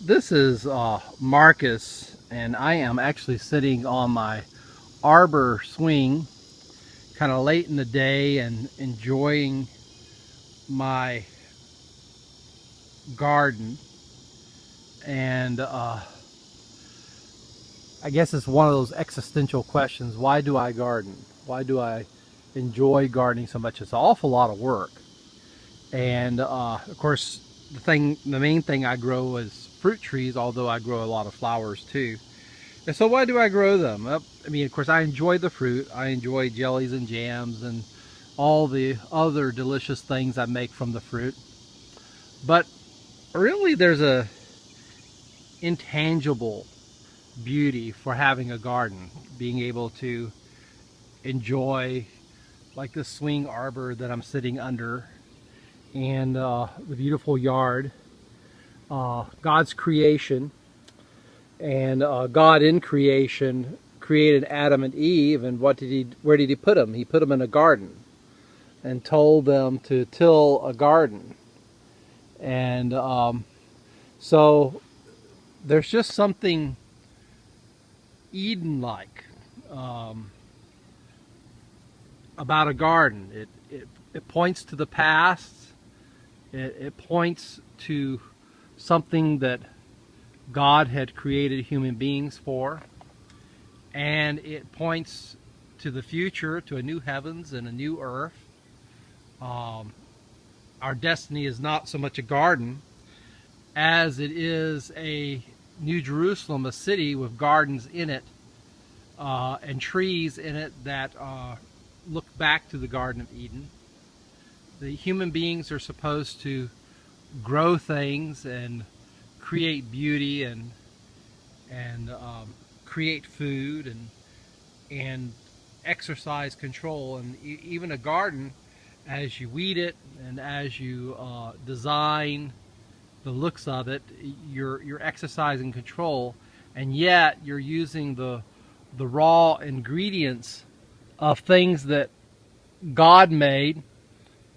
This is Marcus, and I am actually sitting on my arbor swing kind of late in the day and enjoying my garden. And I guess it's one of those existential questions. Why do I garden? Why do I enjoy gardening so much? It's an awful lot of work. And of course, the main thing I grow is fruit trees, although I grow a lot of flowers too. And so why do I grow them? Well, I mean, of course, I enjoy the fruit. I enjoy jellies and jams and all the other delicious things I make from the fruit. But really, there's a intangible beauty for having a garden, being able to enjoy like the swing arbor that I'm sitting under, and the beautiful yard, God's creation. And God in creation created Adam and Eve, and where did he put them? He put them in a garden and told them to till a garden. And so there's just something Eden-like about a garden. It points to the past. It points to something that God had created human beings for, and it points to the future, to a new heavens and a new earth. Our destiny is not so much a garden as it is a New Jerusalem, a city with gardens in it and trees in it that look back to the Garden of Eden. The human beings are supposed to grow things and create beauty and create food and exercise control. And even a garden, as you weed it and as you design the looks of it, you're exercising control, and yet you're using the raw ingredients of things that God made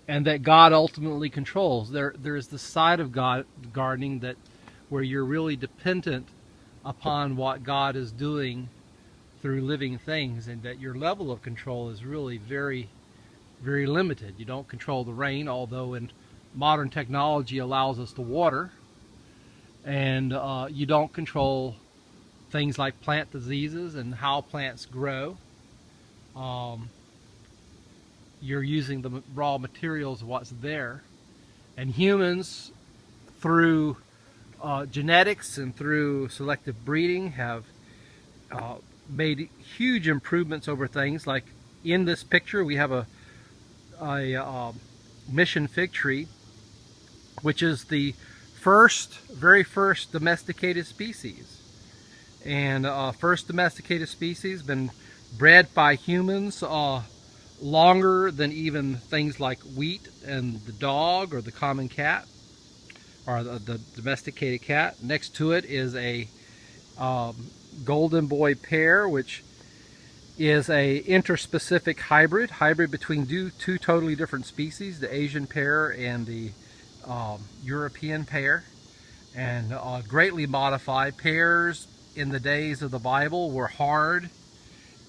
and that God ultimately controls. There's the side of God gardening that where you're really dependent upon what God is doing through living things, and that your level of control is really very, very limited. You don't control the rain, although in modern technology allows us to water, and you don't control things like plant diseases and how plants grow. You're using the raw materials of what's there, and humans, through genetics and through selective breeding, have made huge improvements over things. Like in this picture, we have a mission fig tree, which is the very first domesticated species, and first domesticated species, been bred by humans longer than even things like wheat and the dog or the common cat or the domesticated cat. Next to it is a golden boy pear, which is a interspecific hybrid between two totally different species, the Asian pear and the European pear, and greatly modified. Pears in the days of the Bible were hard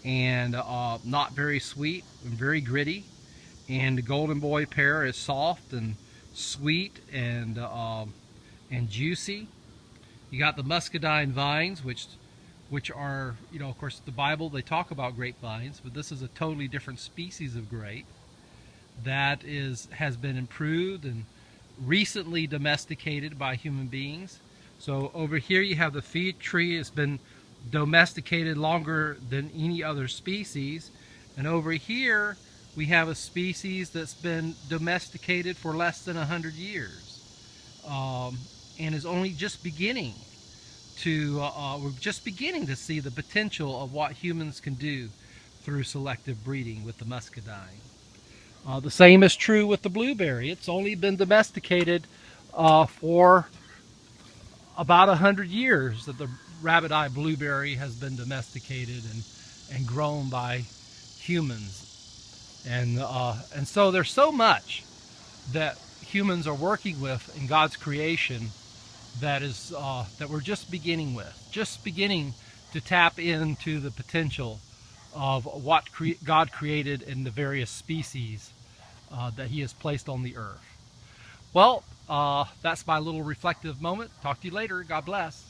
and not very sweet and very gritty, and the golden boy pear is soft and sweet and juicy. You got the muscadine vines, which are, of course, the Bible, they talk about grapevines, but this is a totally different species of grape that has been improved and recently domesticated by human beings. So over here you have the fig tree. It's been domesticated longer than any other species, and over here we have a species that's been domesticated for less than 100 years and is only just beginning to we're just beginning to see the potential of what humans can do through selective breeding with the muscadine. The same is true with the blueberry. It's only been domesticated for about 100 years that the rabbit-eye blueberry has been domesticated and grown by humans. And so there's so much that humans are working with in God's creation that we're just beginning with, just beginning to tap into the potential of what God created in the various species that He has placed on the earth. Well, that's my little reflective moment. Talk to you later. God bless.